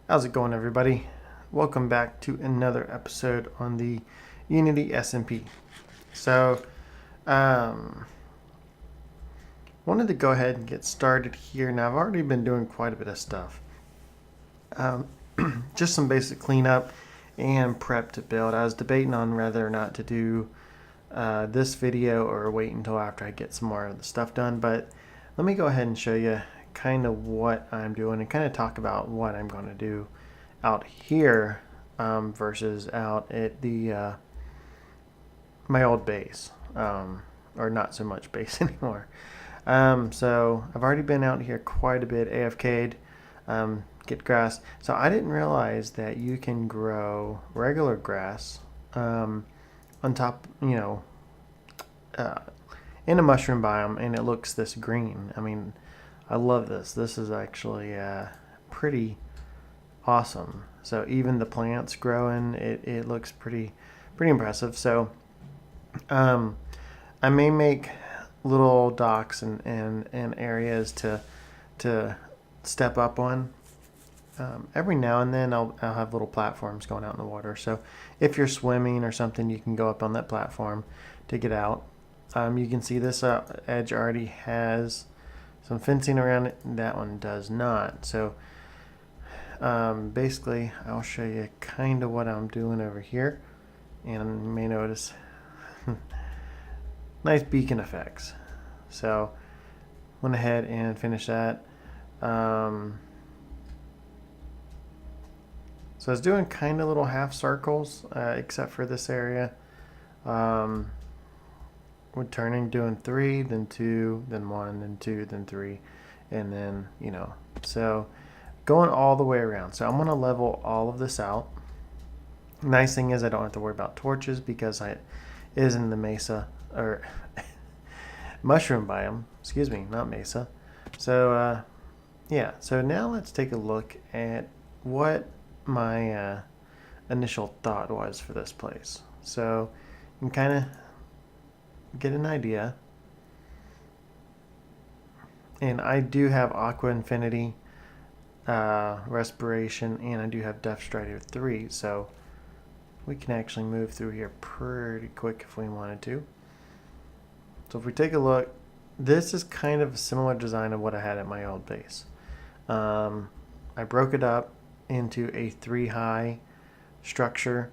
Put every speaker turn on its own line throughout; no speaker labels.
How's it going, everybody? Welcome back to another episode on the Unity SMP. So, wanted to go ahead and get started here. Now, I've already been doing quite a bit of stuff. Just some basic cleanup and prep to build. I was debating on whether or not to do this video or wait until after I get some more of the stuff done, but let me go ahead and show you kind of what I'm doing and kind of talk about what I'm going to do out here versus out at the my old base, or not so much base anymore. So I've already been out here quite a bit, AFK'd, get grass. So I didn't realize that you can grow regular grass on top, in a mushroom biome, and it looks this green. I mean, I love this. This is actually pretty awesome. So even the plants growing, it looks pretty impressive. So I may make little docks and areas to step up on. Every now and then I'll have little platforms going out in the water. So if you're swimming or something, you can go up on that platform to get out. You can see this edge already has some fencing around it. That one does not. So basically, I'll show you kind of what I'm doing over here. And you may notice nice beacon effects. So went ahead and finished that. So I was doing kind of little half circles, except for this area. We're turning, doing 3, then 2, then 1, then 2, then 3, and then, so going all the way around. So I'm going to level all of this out. Nice thing is I don't have to worry about torches because it is in the mesa, or mushroom biome, excuse me, not mesa. So yeah, so now let's take a look at what my initial thought was for this place. So you can kind of get an idea. And I do have Aqua Infinity, Respiration, and I do have Death Strider 3, so we can actually move through here pretty quick if we wanted to. So if we take a look, this is kind of a similar design of what I had at my old base. I broke it up into a 3-high structure.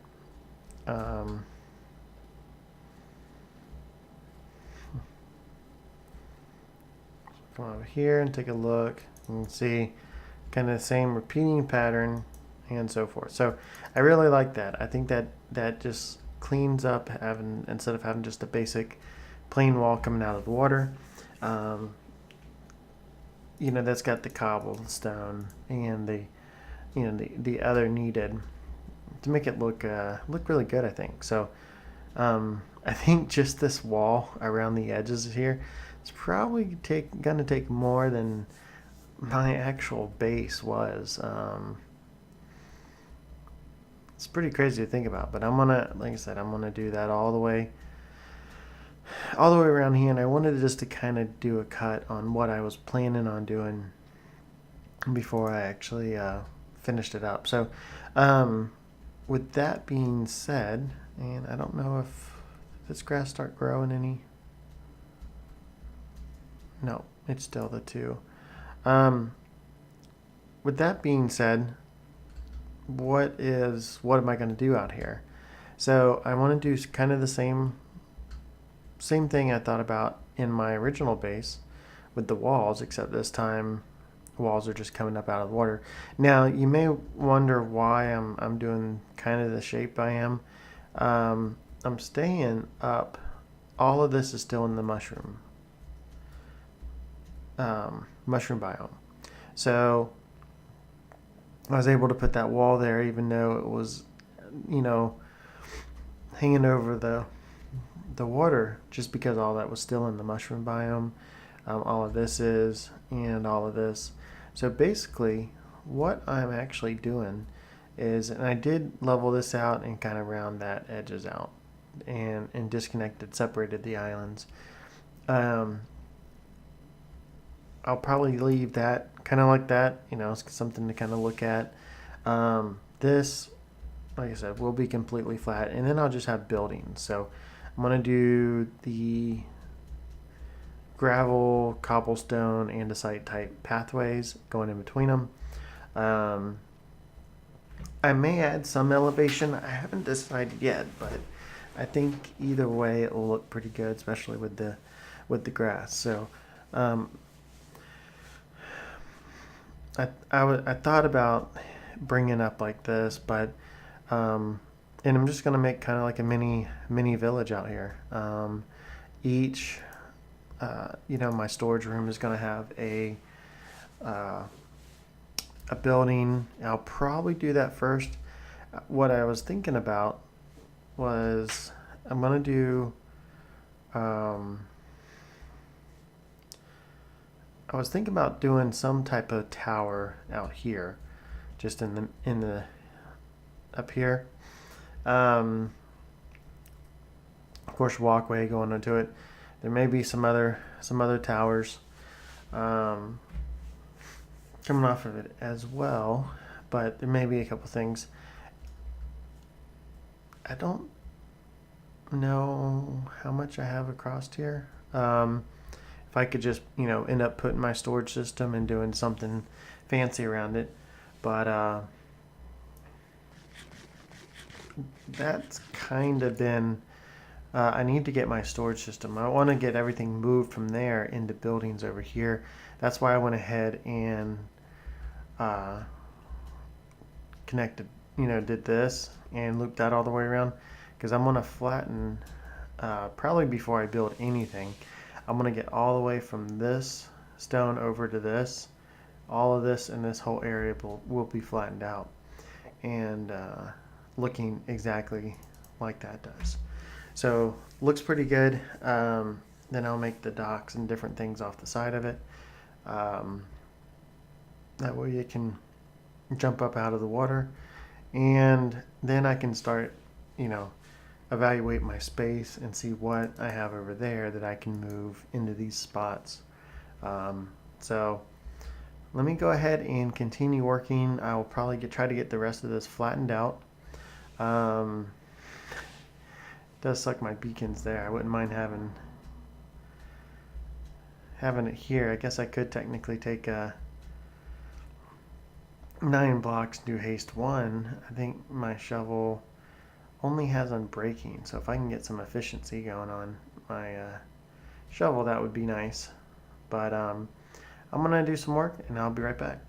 Come over here and take a look. You can see kind of the same repeating pattern and so forth. So I really like that. I think that just cleans up instead of having just a basic plain wall coming out of the water. That's got the cobblestone and the other needed to make it look really good, I think. So I think just this wall around the edges here is probably gonna take more than my actual base was. It's pretty crazy to think about, but I'm gonna, like I said, I'm gonna do that all the way around here, and I wanted just to kind of do a cut on what I was planning on doing before I actually finished it up. So with that being said, and I don't know if this grass start growing any. No, it's still the 2. With that being said, what am I going to do out here? So I want to do kind of the same thing I thought about in my original base with the walls, except this time walls are just coming up out of the water. Now you may wonder why I'm doing kind of the shape I am. I'm staying up. All of this is still in the mushroom biome. So I was able to put that wall there even though it was, hanging over the water, just because all that was still in the mushroom biome. All of this is, and all of this. So basically what I'm actually doing is, and I did level this out and kind of round that edges out and separated the islands. I'll probably leave that kind of like that, it's something to kind of look at. This, like I said, will be completely flat, and then I'll just have buildings. So I'm going to do the gravel, cobblestone, andesite type pathways going in between them. I may add some elevation. I haven't decided yet, but I think either way it will look pretty good, especially with the grass. So I thought about bringing up like this, but and I'm just gonna make kind of like a mini village out here. Each my storage room is gonna have a building. I'll probably do that first. What I was thinking about was I'm gonna do. I was thinking about doing some type of tower out here, just in the up here. Of course, walkway going into it. There may be some other towers coming off of it as well, but there may be a couple things. I don't know how much I have across here. If I could just end up putting my storage system and doing something fancy around it, but that's kind of been I need to get my storage system. I want to get everything moved from there into buildings over here. That's why I went ahead and connected, did this and looped that all the way around, because I'm going to flatten probably before I build anything. I'm going to get all the way from this stone over to this. All of this and this whole area will be flattened out and looking exactly like that does. So looks pretty good. Then I'll make the docks and different things off the side of it. That way you can jump up out of the water, and then I can start, evaluate my space and see what I have over there that I can move into these spots. So let me go ahead and continue working. I will probably try to get the rest of this flattened out. It does suck my beacons there. I wouldn't mind having it here. I guess I could technically take 9 blocks, do haste 1. I think my shovel only has unbreaking, so if I can get some efficiency going on my shovel, that would be nice. But I'm gonna do some work and I'll be right back.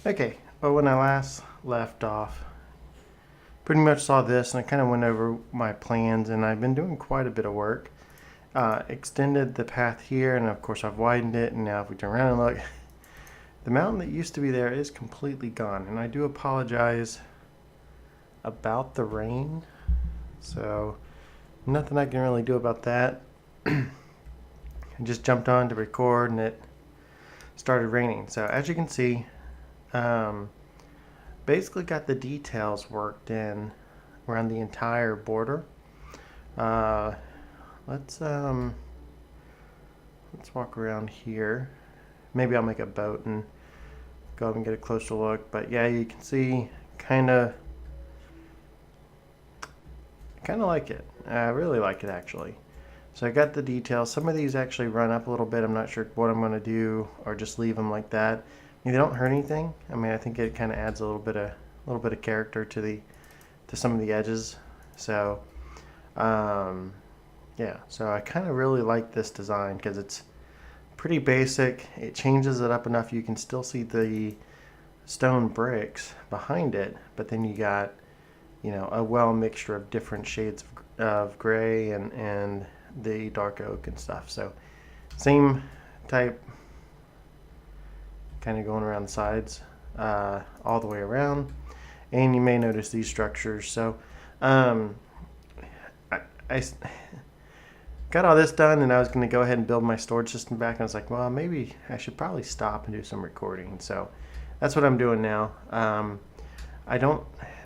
Okay, well, when I last left off, pretty much saw this and I kind of went over my plans, and I've been doing quite a bit of work. Extended the path here, and of course I've widened it, and now if we turn around and look, the mountain that used to be there is completely gone, and I do apologize about the rain, so nothing I can really do about that. I just jumped on to record and it started raining. So as you can see, basically got the details worked in around the entire border. Let's walk around here. Maybe I'll make a boat and go up and get a closer look. But yeah, you can see kind of like it. I really like it, actually. So I got the details. Some of these actually run up a little bit. I'm not sure what I'm going to do, or just leave them like that. I mean, they don't hurt anything. I mean, I think it kind of adds a little bit of character to some of the edges. So yeah, so I kind of really like this design because it's pretty basic. It changes it up enough you can still see the stone bricks behind it, but then you got a well mixture of different shades of gray and the dark oak and stuff. So same type, kind of going around the sides all the way around. And you may notice these structures. So I got all this done, and I was going to go ahead and build my storage system back, and I was like, well, maybe I should probably stop and do some recording. So that's what I'm doing now.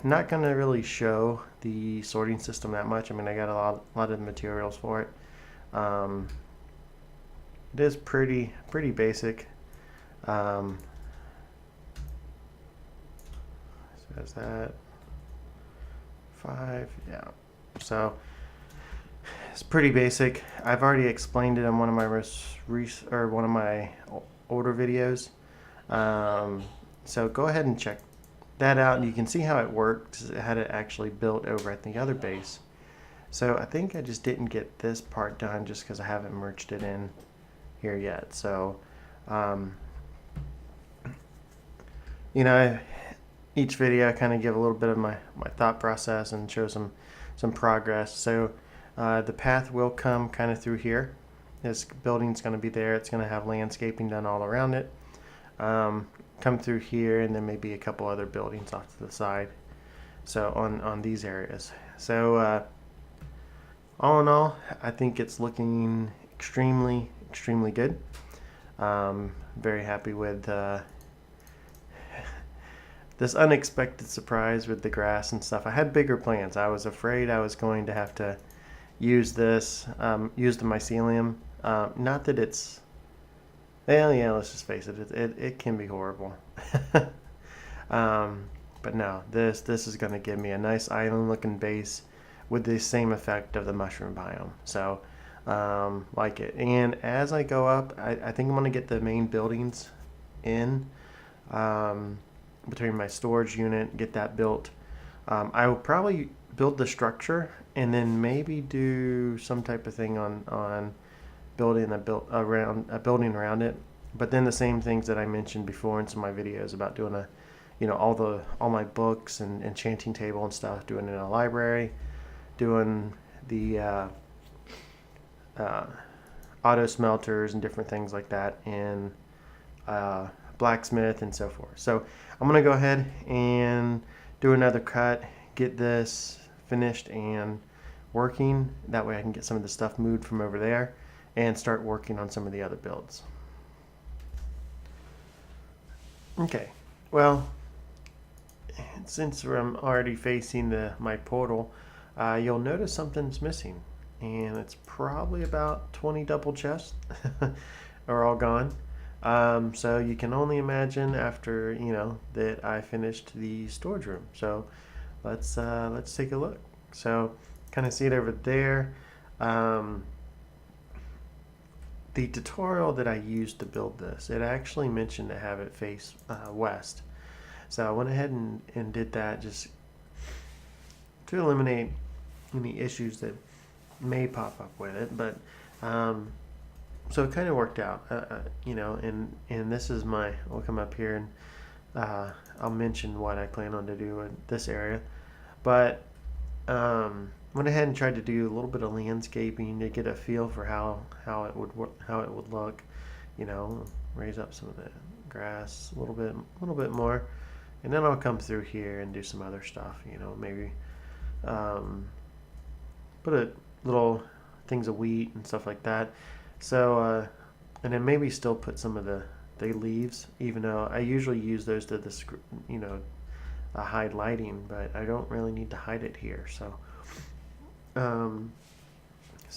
Not going to really show the sorting system that much. I mean, I got a lot of materials for it. It is pretty basic. So that's that 5, yeah. So it's pretty basic. I've already explained it in one of my one of my older videos. So go ahead and check that out, and you can see how it works. It had it actually built over at the other base. So I think I just didn't get this part done just because I haven't merged it in here yet. So, you know, each video I kind of give a little bit of my thought process and show some progress. So the path will come kind of through here. This building's going to be there. It's going to have landscaping done all around it. Come through here, and then maybe a couple other buildings off to the side. So on these areas. So all in all, I think it's looking extremely good. Very happy with this unexpected surprise with the grass and stuff. I had bigger plans. I was afraid I was going to have to use this, use the mycelium. Not that it's, well, yeah, let's just face it, it can be horrible. But no, this is going to give me a nice island looking base with the same effect of the mushroom biome. So like it. And as I go up, I think I'm going to get the main buildings in between my storage unit, get that built. I will probably build the structure and then maybe do some type of thing on building a building around it. But then the same things that I mentioned before in some of my videos about doing a, you know, all my books and enchanting table and stuff, doing it in a library, doing the auto smelters and different things like that, and blacksmith and so forth. So I'm gonna go ahead and do another cut, get this finished and working. That way I can get some of the stuff moved from over there and start working on some of the other builds. Okay, well, since I'm already facing my portal, you'll notice something's missing, and it's probably about 20 double chests are all gone. So you can only imagine after, you know, that I finished the storage room. So let's take a look. So kind of see it over there. The tutorial that I used to build this, it actually mentioned to have it face west. So I went ahead and did that just to eliminate any issues that may pop up with it. But so it kind of worked out, you know, and this is I'll come up here and I'll mention what I plan on to do in this area. But went ahead and tried to do a little bit of landscaping to get a feel for how it would look, you know, raise up some of the grass a little bit more, and then I'll come through here and do some other stuff, you know, maybe put a little things of wheat and stuff like that. So and then maybe still put some of the leaves, even though I usually use those to you know, hide lighting, but I don't really need to hide it here. So so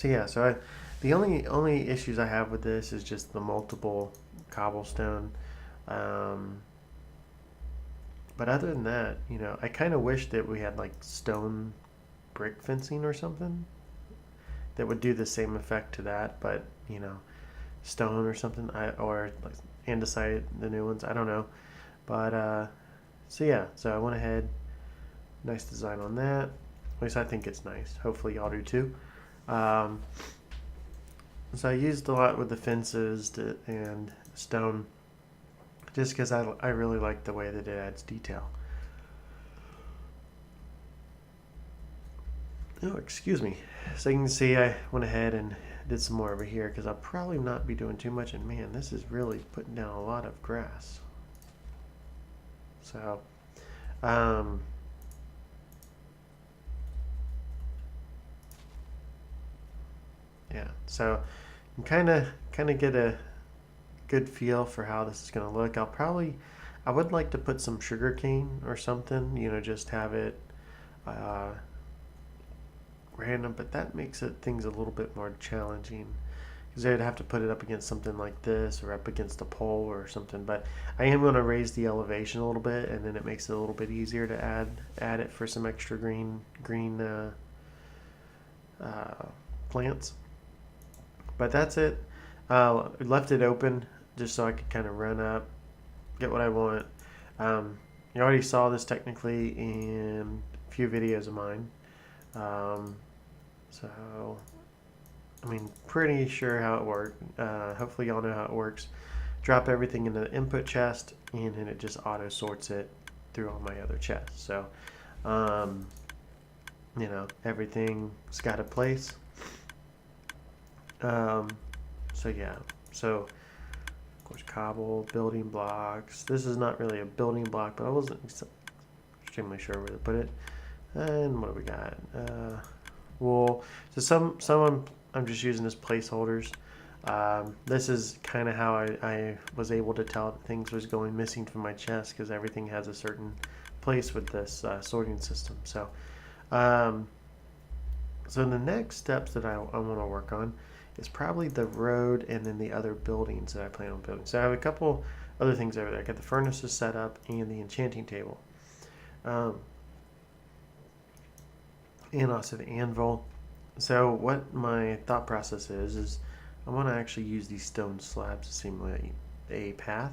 yeah, so the only issues I have with this is just the multiple cobblestone. But other than that, you know, I kind of wish that we had like stone brick fencing or something that would do the same effect to that, but you know, stone or something, or like andesite, the new ones, I don't know. But so yeah, so I went ahead, nice design on that. At least I think it's nice. Hopefully y'all do too. So I used a lot with the fences and stone, just because I really like the way that it adds detail. Oh, excuse me. So you can see I went ahead and did some more over here because I'll probably not be doing too much. And man, this is really putting down a lot of grass. So, yeah. So you can kind of get a good feel for how this is going to look. I would like to put some sugar cane or something. You know, just have it random, but that makes things a little bit more challenging because they'd have to put it up against something like this or up against a pole or something. But I am going to raise the elevation a little bit, and then it makes it a little bit easier to add it for some extra green plants. But that's it. Left it open just so I could kind of run up, get what I want. You already saw this technically in a few videos of mine. So, I mean, pretty sure how it worked. Hopefully y'all know how it works. Drop everything into the input chest, and then it just auto sorts it through all my other chests. So, you know, everything's got a place. So yeah, so of course cobble, building blocks. This is not really a building block, but I wasn't extremely sure where to put it. And what do we got? Wool. So some I'm just using as placeholders. This is kind of how I was able to tell that things was going missing from my chest, because everything has a certain place with this sorting system. So, so the next steps that I want to work on is probably the road and then the other buildings that I plan on building. So I have a couple other things over there. I got the furnaces set up and the enchanting table. And also the anvil. So what my thought process is I want to actually use these stone slabs to simulate a path.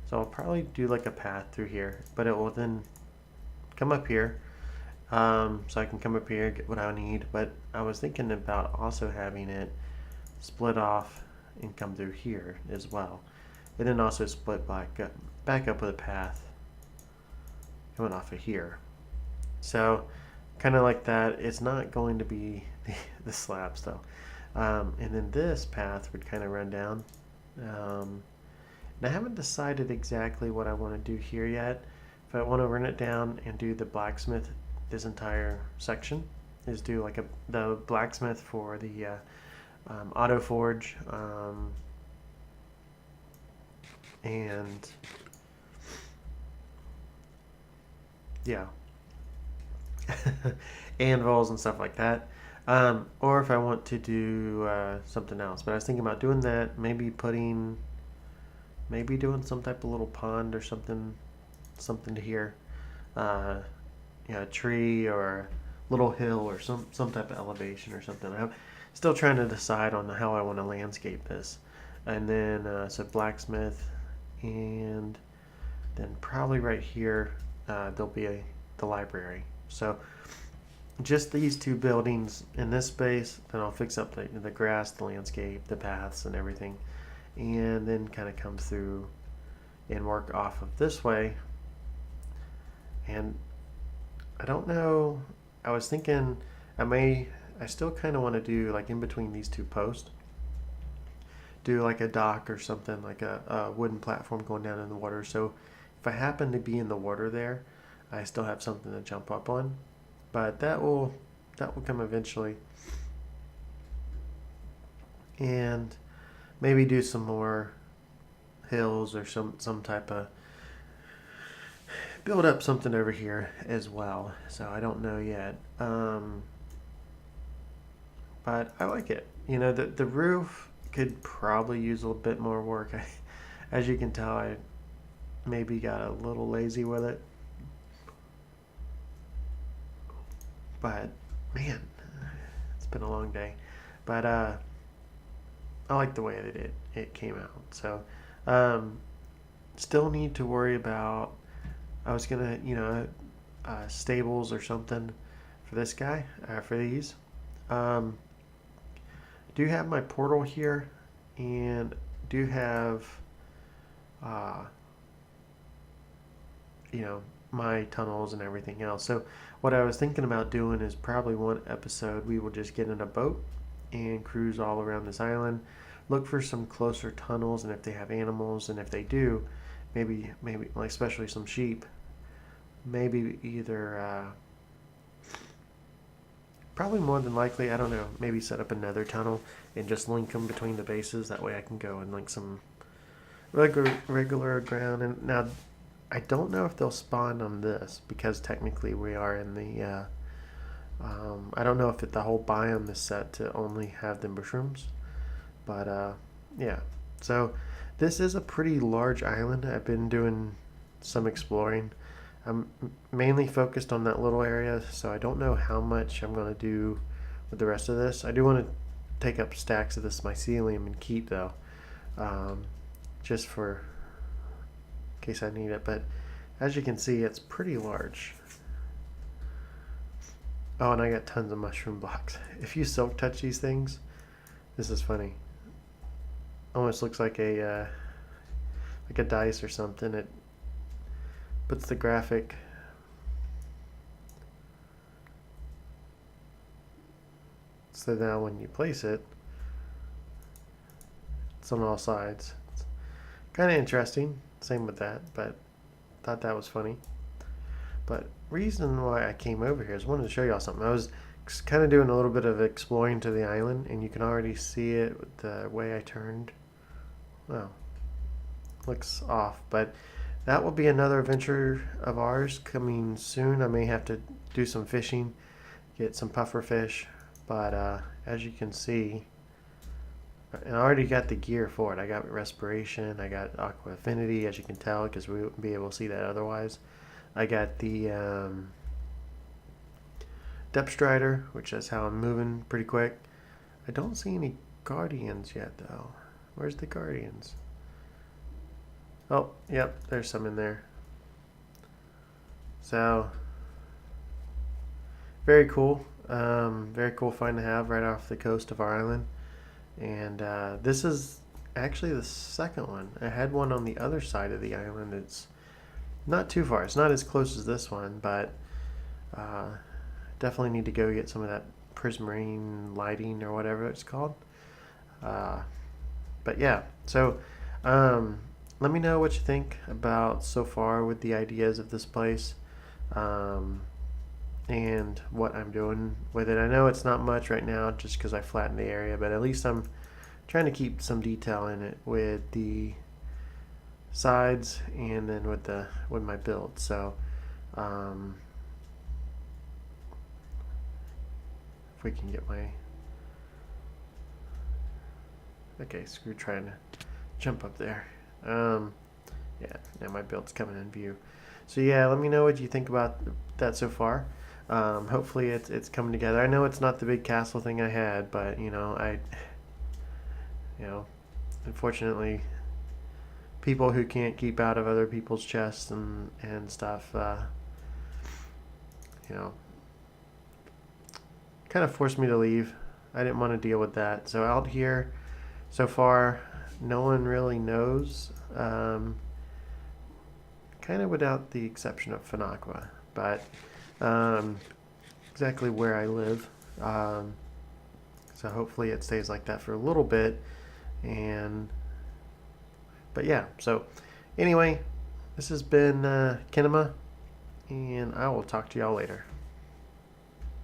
So I'll probably do like a path through here, but it will then come up here. So I can come up here, get what I need. But I was thinking about also having it split off and come through here as well, and then also split back up with a path coming off of here. So kind of like that. It's not going to be the slabs though. And then this path would kind of run down. And I haven't decided exactly what I want to do here yet. If I want to run it down and do the blacksmith, this entire section is do like the blacksmith for the auto forge, and yeah, anvils and stuff like that. Or if I want to do something else, but I was thinking about doing that, maybe doing some type of little pond or something to here, you know, a tree or a little hill or some type of elevation or something. I'm still trying to decide on how I want to landscape this. And then so blacksmith, and then probably right here there'll be the library. So just these two buildings in this space, then I'll fix up the grass, the landscape, the paths and everything, and then kind of come through and work off of this way. And I don't know, I was thinking I still kind of want to do like in between these two posts, do like a dock or something, like a wooden platform going down in the water. So if I happen to be in the water there, I still have something to jump up on. But that will come eventually. And maybe do some more hills or some type of build up something over here as well. So I don't know yet. But I like it. You know, the roof could probably use a little bit more work. As you can tell, I maybe got a little lazy with it. But man, it's been a long day. But I like the way that it came out. So still need to worry about, I was gonna, you know, stables or something for this guy, for these. Do have my portal here, and do have you know, my tunnels and everything else. So what I was thinking about doing is probably one episode we will just get in a boat and cruise all around this island, look for some closer tunnels, and if they have animals, and if they do, maybe like especially some sheep, maybe either probably more than likely, I don't know, maybe set up another tunnel and just link them between the bases. That way I can go and link some regular ground. And now I don't know if they'll spawn on this, because technically we are in the I don't know if the whole biome is set to only have the mushrooms, But yeah, so this is a pretty large island. I've been doing some exploring. I'm mainly focused on that little area, so I don't know how much I'm going to do with the rest of this. I do want to take up stacks of this mycelium and keep, though, just for in case I need it. But as you can see, it's pretty large. Oh, and I got tons of mushroom blocks. If you silk touch these things, this is funny. Almost looks like a dice or something. It puts the graphic so now when you place it, it's on all sides. It's kind of interesting. Same with that, but thought that was funny. But reason why I came over here is I wanted to show y'all something. I was kind of doing a little bit of exploring to the island, and you can already see it with the way I turned. Well, looks off, but that will be another adventure of ours coming soon. I may have to do some fishing, get some puffer fish, but as you can see, and I already got the gear for it. I got respiration, I got aqua affinity, as you can tell, because we wouldn't be able to see that otherwise. I got the depth strider, which is how I'm moving pretty quick. I don't see any guardians yet, though. Where's the guardians? Oh, yep, there's some in there. So, very cool. Very cool find to have right off the coast of our island. And this is actually the second one. I had one on the other side of the island. It's not too far. It's not as close as this one, but definitely need to go get some of that prismarine lighting or whatever it's called. But yeah, so let me know what you think about so far with the ideas of this place and what I'm doing with it. I know it's not much right now just because I flattened the area, but at least I'm trying to keep some detail in it with the sides and then with my build. So if we can get my screw trying to jump up there. Yeah, now my build's coming in view. So yeah, let me know what you think about that so far. Hopefully it's coming together. I know it's not the big castle thing I had, but unfortunately, people who can't keep out of other people's chests and stuff, kind of forced me to leave. I didn't want to deal with that. So out here, so far, no one really knows. Kind of without the exception of Finaqua, but exactly where I live. So hopefully it stays like that for a little bit. But yeah, so anyway, this has been Kinema, and I will talk to y'all later.